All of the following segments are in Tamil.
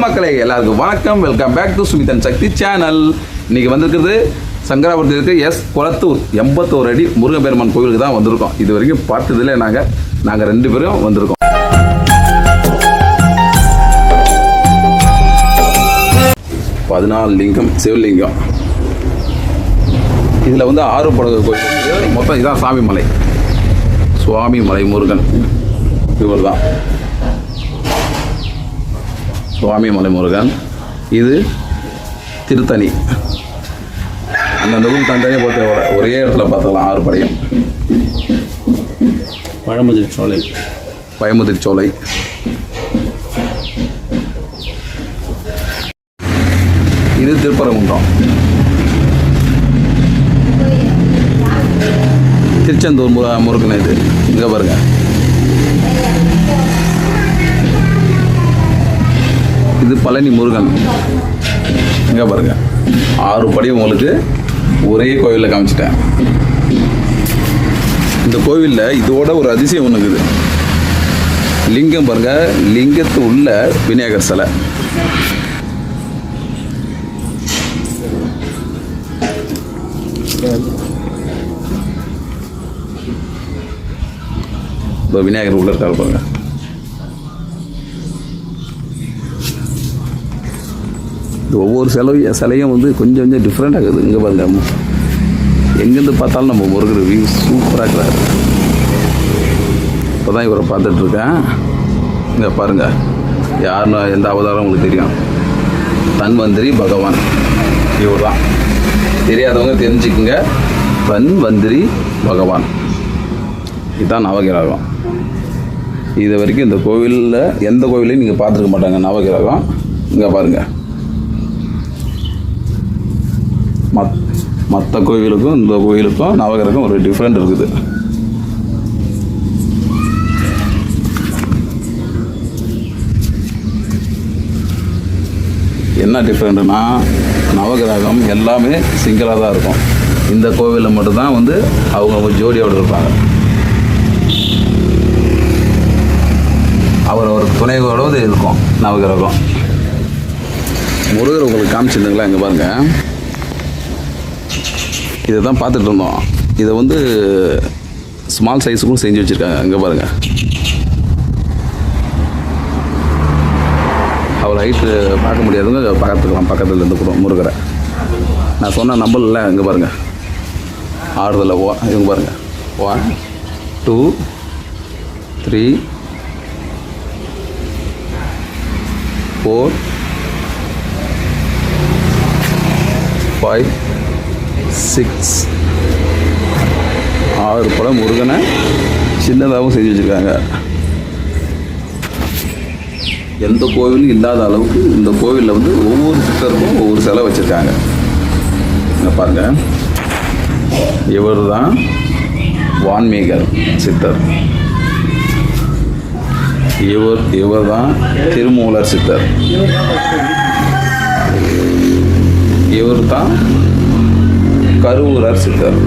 மக்களே எல்லாருக்கும் வணக்கம். Welcome back to Sumithan Sakthi channel. இன்னைக்கு வந்திருக்கிறது சங்கராபுரத்தில் இருக்க குளத்தூர் 81 அடி முருகப்பெருமான் கோவிலுக்கு தான் வந்திருக்கோம். இது வரைக்கும் பார்த்ததில்லை. நாங்கள் 2 பேரும் வந்திருக்கோம். லிங்கம் சிவலிங்கம். இதில் வந்து 6 படகு கோயில். மொத்தம் இதுதான் சாமிமலை, சுவாமி மலை முருகன். இவர் தான் சுவாமி மலை முருகன். இது திருத்தணி. அந்த ஊர் தனித்தனியாக போட்டு ஒரே இடத்துல பார்த்துக்கலாம் 6 படையும். பழமுதிர் சோலை. இது திருப்பரங்குன்றம். திருச்செந்தூர் முருகன். இது இங்கே பாருங்க. இது பழனி முருகன். இங்கே பாருங்க. 6 படி உங்களுக்கு ஒரே கோவிலில் காமிச்சிட்டேன். இந்த கோவிலில் இதோட ஒரு அதிசயம் ஒன்று இருக்குது. லிங்கம் பாருங்க. லிங்கத்து உள்ள விநாயகர் சிலை. இப்போ விநாயகர் உள்ள இருக்காரு பாருங்க. ஒவ்வொரு சிலையும் வந்து கொஞ்சம் டிஃப்ரெண்ட் ஆகுது. இங்கே பாருங்க. எங்கேருந்து பார்த்தாலும் நம்ம முருகர் வியூ சூப்பராக இருக்கிறாரு. இப்போ தான் இவரை பார்த்துட்ருக்கேன். இங்கே பாருங்கள். யாருன்னா எந்த அவதாரம் உங்களுக்கு தெரியும். தன்வந்திரி பகவான் இவர் தான். தெரியாதவங்க தெரிஞ்சுக்குங்க. தன்வந்திரி பகவான் இதுதான் நவகிரகம். இது வரைக்கும் இந்த கோவிலில் எந்த கோவிலையும் நீங்கள் பார்த்துருக்க மாட்டாங்க நவகிரகம். இங்கே பாருங்கள். மற்ற கோவிலுக்கும் இந்த கோவிலுக்கும் நவகிரகம் ஒரு டிஃப்ரெண்ட் இருக்குது. என்ன டிஃப்ரெண்ட்னா, நவகிரகம் எல்லாமே சிங்கிளாக தான் இருக்கும். இந்த கோவிலில் மட்டும்தான் வந்து அவங்க ஜோடியோடு இருப்பாங்க. அவர் துணைகளோடு இருக்கும் நவகிரகம். முருகர் உங்களுக்கு காமிச்சிருந்துங்களா? இங்கே பாருங்கள். இதை தான் பார்த்துட்டு இருந்தோம். இதை வந்து ஸ்மால் சைஸுக்கும் செஞ்சு வச்சுருக்காங்க. இங்கே பாருங்கள். அவர் ஹைட்டு பார்க்க முடியாதுங்க. பக்கத்தில் இருந்து கூட முருகரை நான் சொன்ன நம்பரில் இங்கே பாருங்கள். ஆறுதல் இவங்க பாருங்கள். 1 2 3 4 5 6 6 படம் முருகனை சின்னதாகவும் செஞ்சு வச்சுருக்காங்க. எந்த கோவிலும் இல்லாத அளவுக்கு இந்த கோவிலில் வந்து ஒவ்வொரு சித்தருக்கும் ஒவ்வொரு சிலை வச்சுருக்காங்க. இங்கே பாருங்கள். இவர் தான் வான்மீகர் சித்தர். இவர் தான் திருமூலர் சித்தர். இவர் தான் கருவூரர் சித்தர்.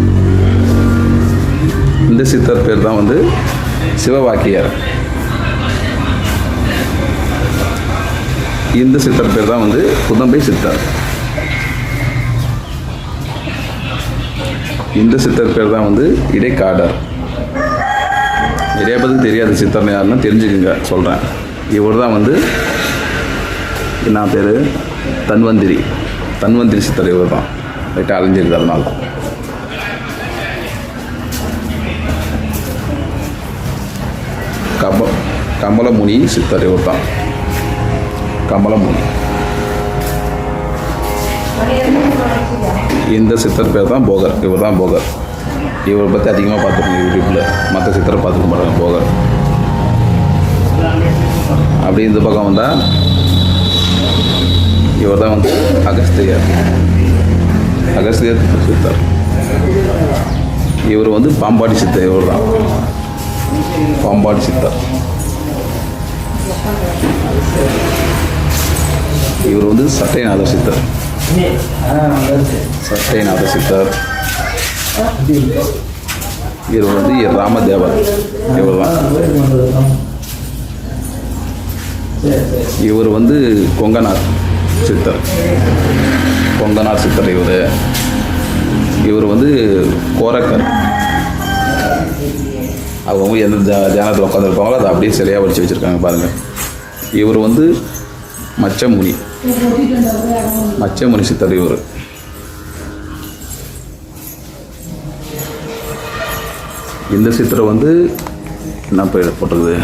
இந்த சித்தர் பேர் தான் வந்து சிவவாக்கியர். இந்த சித்தர் பேர் தான் வந்து புதம்பை சித்தர். இந்த சித்தர் பேர் தான் வந்து இடைக்காடர். நிறைய பேருக்கு தெரியாது சித்தர்னு யாருன்னு தெரிஞ்சுக்குங்க சொல்கிறேன். இவர் தான் வந்து என்ன பேர்? தன்வந்திரி சித்தர். இவர் தான் லைட்டாக அலைஞ்சிருக்கு. அதனால கமலமுனி சித்தர். இவர் தான் கமலமுனி. இந்த சித்தர் பேர் தான் போகர். இவர் தான் போகர். இவரை பற்றி அதிகமாக பார்த்துருக்கீங்க யூடியூப்பில். மற்ற சித்தரை பார்த்துக்க மாட்டாங்க. போகர். அப்படி இந்த பக்கம் வந்தால் இவர் தான் வந்து அகஸ்தியர் சித்தர். இவர் வந்து பாம்பாடி சித்தர். இவர் தான் பாம்பாடி சித்தர். இவர் வந்து சட்டைநாத சித்தர். இவர் வந்து ராமதேவர். இவர் தான் இவர் வந்து கொங்கனார் சித்தர். கொங்கனார் சித்தர் இவர் வந்து கோரக்கர். அவங்க எந்த தியானத்தில் உட்காந்துருப்பாங்களோ அதை அப்படியே சிலையாக வடித்து வச்சுருக்காங்க பாருங்கள். இவர் வந்து மச்சமுனி சித்தர். இவர் இந்த சித்தரை வந்து என்ன பேர் போட்டிருக்குது,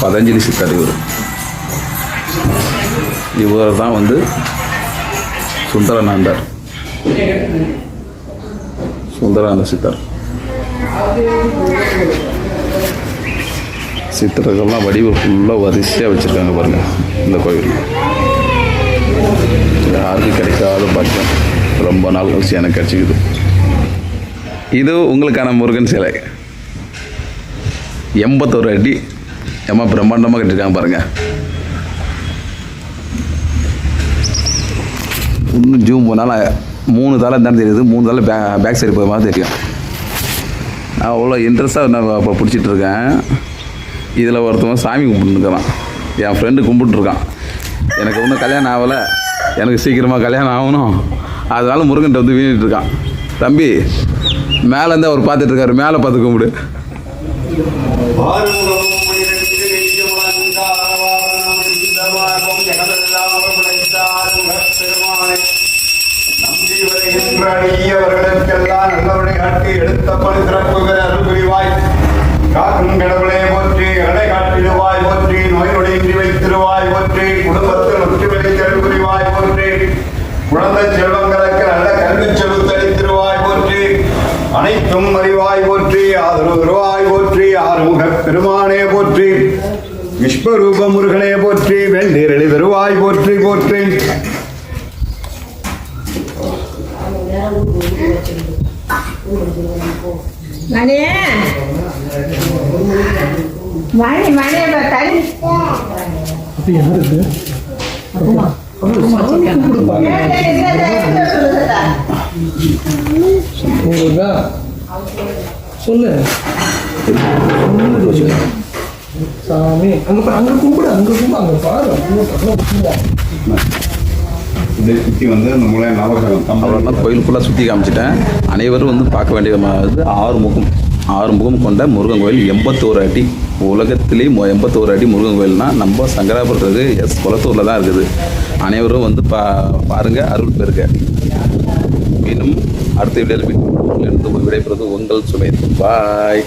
பதஞ்சலி சித்தர். இவர் தான் வந்து சுந்தரானந்த சித்தர். சித்தர்கள்லாம் வடிவு ஃபுல்லாக வரிசையாக வச்சுருக்காங்க பாருங்கள் இந்த கோயில். யாருக்கும் கிடைக்காத பாக்கியம் ரொம்ப நாள் கழிச்சு எனக்கு கிடச்சிக்குது. இது உங்களுக்கான முருகன் சிலை 81 அடி ஏமா பிரம்மாண்டமாக கட்டிருக்காங்க பாருங்கள். இன்னும் ஜூம் போனாலும் 3 தலை தான் தெரியுது, 3 தலை பேக் சைடு போய் மாதிரி தெரியும். நான் அவ்வளோ இன்ட்ரெஸ்ட்டாக நான் இப்போ பிடிச்சிட்ருக்கேன். இதில் ஒருத்தவங்க சாமி கும்பிட்டுருக்கான், என் ஃப்ரெண்டு கும்பிட்டுருக்கான். எனக்கு ஒன்றும் கல்யாணம் ஆகலை, எனக்கு சீக்கிரமாக கல்யாணம் ஆகணும், அதனால முருகன்ட்ட வந்து வீணிட்டு இருக்கான். தம்பி மேலேருந்து அவர் பார்த்துட்ருக்காரு, மேலே பார்த்து கும்பிடு. அவர்களுக்கெல்லாம் நல்லவனை காட்டி எடுத்த பணி சிறப்புகிற அருள் புரிவாய். காக்கும் கடவுளே போற்றி, கடை காட்டிடுவாய் போற்றி, நோய் நொடியின்றி வைத்திருவாய் போற்றி, குடும்பத்தில் ஒற்றுமையை அருள் புரிவாய் போற்றி, குழந்தை செல்வங்களுக்கு நல்ல கல்வி செலுத்தளித்திருவாய் போற்றி, அனைத்தும் அறிவாய் போற்றி, ஆதரவுவாய் போற்றி, ஆறுமுக பெருமானே போற்றி, விஸ்வரூப முருகனே போற்றி, வெள்ளீரளி தருவாய் போற்றி போற்றி. மணி தனி சொல்லு சாமி. அங்க கும்பிடு, அங்க பாரு. இதை சுற்றி வந்து அந்த மூலையை நவகிரகம் அவ்வளோதான் கோயில் ஃபுல்லாக சுற்றி காமிச்சிட்டேன். அனைவரும் வந்து பார்க்க வேண்டியது 6 முகம் கொண்ட முருகன் கோயில். 81 அடி, உலகத்திலே 81 அடி முருகன் கோயில்னால் நம்ம சங்கராபுரத்துக்கு குளத்தூரில் தான் இருக்குது. அனைவரும் வந்து பாருங்கள், அருள் பெறுக. மீண்டும் அடுத்த வீடியோவில் விடைபெறுவது உங்கள் சுமேத். பாய்.